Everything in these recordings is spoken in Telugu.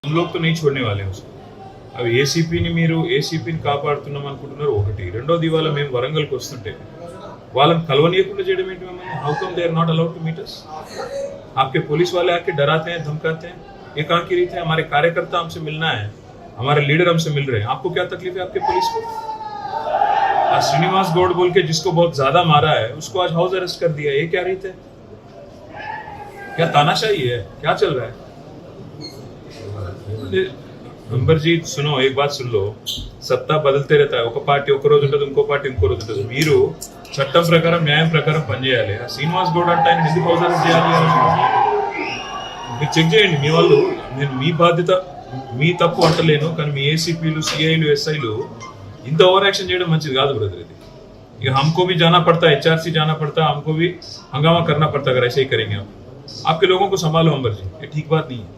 हम लोग तो नहीं छोड़ने वाले हैं उसको. అవి ఏసీపీని మీరు ఏసీపీని కాపాడుతున్నాం అనుకుంటున్నారు ఒకటి. రెండోది ఇవాళ మేము వరంగల్కి వస్తుంటే వాళ్ళని కలవనీయకుండా చేయడం ఏంటి మమ్మల్ని? How come they are not allowed to meet us? आपके पुलिस वाले आके डराते हैं, धमकाते हैं. ये कहाँ की रीत है? हमारे कार्यकर्ता हमसे मिलना है, हमारे लीडर हमसे मिल रहे हैं. आपको क्या तकलीफ है आपके पुलिस को? आज श्रीनिवास गौड़ बोल के जिसको बहुत ज्यादा मारा है उसको आज हाउस अरेस्ट कर दिया. ये क्या रीत है? क्या तानाशाही है? क्या चल रहा है? अंबरजीत सुनो, एक बात सुन लो. सत्ता बदलते रहता है. ఒక పార్టీ ఒక రోజు ఉంటుంది, ఇంకో పార్టీ ఇంకో రోజు ఉంటుంది. మీరు చట్టం ప్రకారం న్యాయం ప్రకారం పనిచేయాలి. శ్రీనివాస్ గౌడ్ అంటే ఆయన ఎందుకు అవసరం చేయాలి? మీరు చెక్ చేయండి. మీ వాళ్ళు, నేను మీ బాధ్యత, మీ తప్పు అంటలేను, కానీ మీ ఏసీపీలు, సిఐలు, ఎస్ఐలు ఇంత ఓవర్ యాక్షన్ చేయడం మంచిది కాదు బ్రదర్. ఇది ఇక हमको भी जाना पड़ता है, एचआरसी जाना पड़ता है, हमको भी हंगामा करना पड़ता है. अगर ऐसे ही करेंगे आप, आपके लोगों को संभालो अंबर जी, ये ठीक बात नहीं है.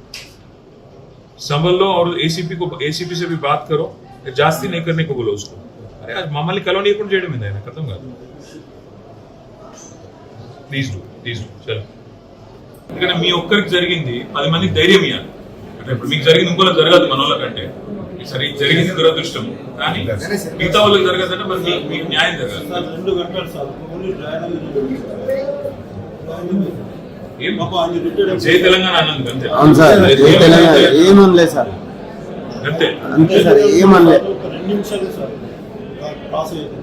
संभल लो और एसीपी से भी बात करो. जास्ती नहीं करने को बोलो उसको. अरे आज मामली कॉलोनी को చేయడం ఏందైనా खत्म కాదు. ప్లీజ్ డూ చలో. ఎందుకంటే మీ ఒక్కరికి జరిగింది 10 మందికి ధైర్యం ఇవ్వాలి. అంటే ఇప్పుడు మీకు జరిగింది ఇంకోలా జరగదు మన వాళ్ళకంటే. సరే జరిగింది దురదృష్టం, కానీ మిగతా వాళ్ళకి జరగదంటే మరి మీకు న్యాయం జరగాలి. 2 గంటలు సార్ జై తెలంగాణ అన్నందుకు అంతే. అవును సార్, జై తెలంగాణ ఏమనలేదు సార్, అంతే అంతే సార్, ఏమనలేదు. 2 నిమిషాలు సార్ పాస్ అయ్యింది.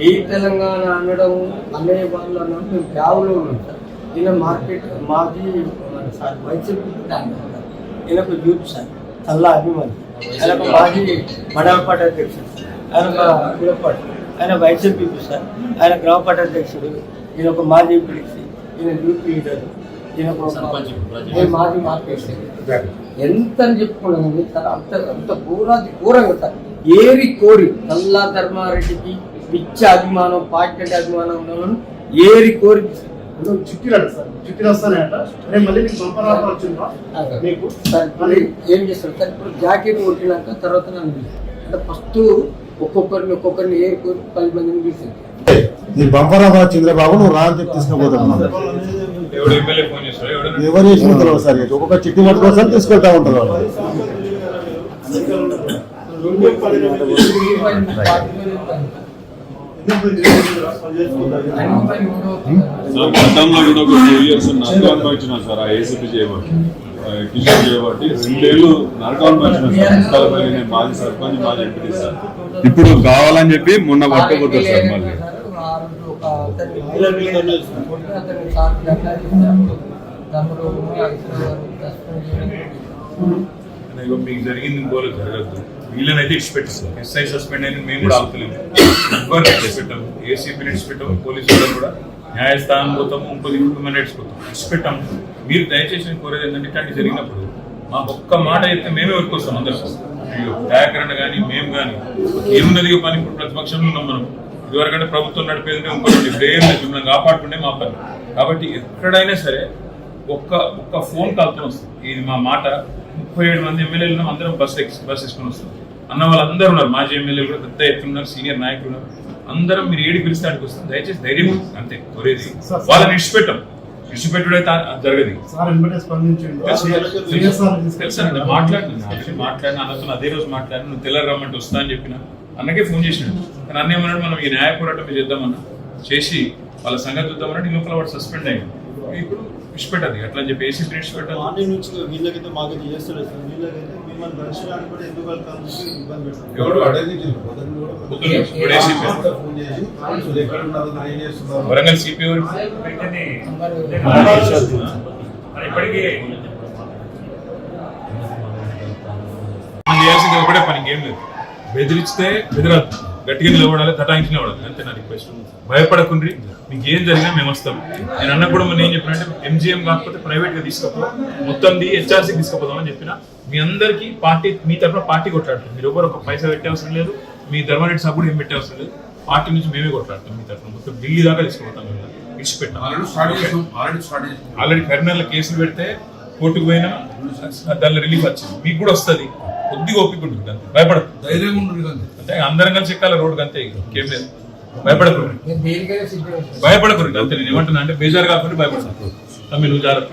జై తెలంగాణ అనడం అనే వాళ్ళు అన్నట్టు మేము బ్యాగులో ఉన్నాం సార్. ఈయన మార్కెట్ మాది సార్ వైసీపీ ఈయనకు యూత్ సార్ చల్లా అభిమాని. ఆయన ఒక మాజీ మండల పార్టీ అధ్యక్షుడు, ఆయన ఒక కులపాటి, ఆయన వైసీపీ సార్, ఆయన గ్రామ పార్టీ అధ్యక్షుడు, ఈయన ఒక మాజీ పిలిచి, ఈయన యూత్ లీడర్, ఈయన మాజీ మార్కెట్. ఎంత అని చెప్పుకున్నాను సార్, అంత ఘోరంగా సార్. ఏరి కోరి చల్లా ధర్మారెడ్డికి పిచ్చి అభిమానం, పార్టీ అంటే అభిమానం ఉన్నాను. ఏరి కోరి చిట్టిరాడు సార్, చిట్టి వస్తానే అంట. మళ్ళీ మీకు బంపర్ ఆఫర్ వచ్చిందా మీకు? ఏం చేస్తారు సార్, ఇప్పుడు జాకెట్ కొట్టినాక తర్వాత నన్ను అంటే ఫస్ట్ ఒక్కొక్కరిని ఏరి కోరి 10 మందిని పిలిచింది. నీ బంపర్ ఆఫర్ చంద్రబాబు నువ్వు రా అని చెప్పి తీసుకుపోతున్నావు. ఎవరు చేసిన తెలియదు సార్. ఒక్కొక్క చిట్టి పట్టుకోసం తీసుకెళ్తా ఉంటారు వాళ్ళు. గతంలో కూడా ఒక 2 years నరకం పంచిన సార్ ఆ ఏసీపీ చేయబట్టి, కిషోర్ చేయబట్టి 2 ఏళ్ళు నరకం పంచిన సార్. నేను మాజీ సర్పంచ్, మాజీ ఎంపీ సార్. ఇప్పుడు కావాలని చెప్పి మొన్న పట్టుకోపోతారు సార్. మళ్ళీ మీకు జరిగింది ఇంకోలో జరగద్దు. వీళ్ళనైతే ఇచ్చిపెట్టిస్తాం. ఎస్ఐ సస్పెండ్ అయిన మేము కూడా ఆపుతలేము, ఎవరిని ఇచ్చిపెట్టాము, ఏసీపీని ఇచ్చిపెట్టాము, పోలీసు వాళ్ళు కూడా న్యాయస్థానం పోతాము, ఇంకొక ఇంప్లిమెంట్ ఇచ్చిపోతాం, ఇచ్చిపెట్టాము. మీరు దయచేసి కోరేది ఏంటంటే ఇట్లాంటి జరిగినప్పుడు మాకు ఒక్క మాట చెప్తే మేమే వర్కొస్తాం అందరం. దయాకరణ కానీ మేము కానీ ఏమున్నది పని. ఇప్పుడు ప్రతిపక్షంలో ఉన్నాం మనం. ఇదివరకంటే ప్రభుత్వం నడిపేది ఇంకోటి బ్రేమ్ మిమ్మల్ని కాపాడుకుంటే మా పని. కాబట్టి ఎక్కడైనా సరే ఒక్క ఫోన్ కాల్తో వస్తుంది. ఇది మా మాట. 37 మంది ఎమ్మెల్యేలు ఉన్నాం, అందరం బస్ వేసుకుని వస్తాం. అన్న వాళ్ళందరూ ఉన్నారు, మాజీ ఎమ్మెల్యేలు కూడా పెద్ద ఎత్తున ఉన్నారు, సీనియర్ నాయకులు ఉన్నారు. అందరం మీరు ఏడి పిలిస్తే అడిగి వస్తాం. దయచేసి ధైర్యం అంతే కోరేది. వాళ్ళని ఇచ్చిపెట్టుడైతే జరగదు. తెలుసండి, మాట్లాడిన అన్నతో అదే రోజు మాట్లాడిన, నువ్వు తెల్ల రమ్మంటే వస్తా అని చెప్పిన అన్నకే ఫోన్ చేసినాడు. కానీ అన్న ఏమన్నాడు, మనం ఈ న్యాయ పోరాటం చేద్దామన్నా చేసి వాళ్ళ సంగతి చూద్దామన్నట్టు ఈ లోపల వాడు సస్పెండ్ అయ్యాడు. ఇప్పుడు ఇచ్చిపెట్టదు అట్లా అని చెప్పి ఏసీ ఇచ్చిపెట్టాలి. వీళ్ళకైతే మాకైతే చేస్తలేదు సార్. వీళ్ళకైతే మిమ్మల్ని దర్శనానికి కూడా ఎందుకు వెళ్తాను ఇబ్బంది పెడతారు. వరంగల్ సిపి ఇప్పటికీ చేయాల్సింది ఒకటే పని, ఇంకేం లేదు. బెదిరిస్తే బెదిరద్దు, గట్టిగా నిలబడాలి, తటాయించి నిలబడాలి, అంతే నా రిక్వెస్ట్. భయపడకుండ్రి, మీకు ఏం జరిగినా మేము వస్తాం. నేను అన్న కూడా మొన్న ఏం చెప్పినంటే ఎంజిఎం కాకపోతే ప్రైవేట్ గా తీసుకపో, మొత్తం హెచ్ఆర్సీ తీసుకుపోదామని చెప్పిన. మీ అందరికీ పార్టీ, మీ తరఫున పార్టీ కొట్లాడుతుంది. మీరు ఎవరు ఒక పైసా పెట్టే అవసరం లేదు, మీ ధర్మారెడ్డి సభ్యుడు ఏం పెట్టే అవసరం లేదు. పార్టీ నుంచి మేమే కొట్లాడతాం మీ తరఫున. మొత్తం ఢిల్లీ దాకా తీసుకుపోతాం. ఇచ్చిపెట్టాం. ఆల్రెడీ కరీంనగర్లో కేసులు పెడితే కోర్టుకు పోయినా దానిలో రిలీఫ్ వచ్చింది. మీకు కూడా వస్తుంది, కొద్దిగా ఓపిక ఉంటుంది. అంతే, భయపడదు, ధైర్యంగా ఉంటుంది. అంతే, అందరం కలిసి ఎక్కాలి రోడ్డు, అంతే. ఇంకేం లేదు, భయపడకూడదు అంతే. నేను ఏమంటున్నా అంటే బేజారు కాకుండా భయపడతాను. తమ్మి నువ్వు జాగ్రత్త.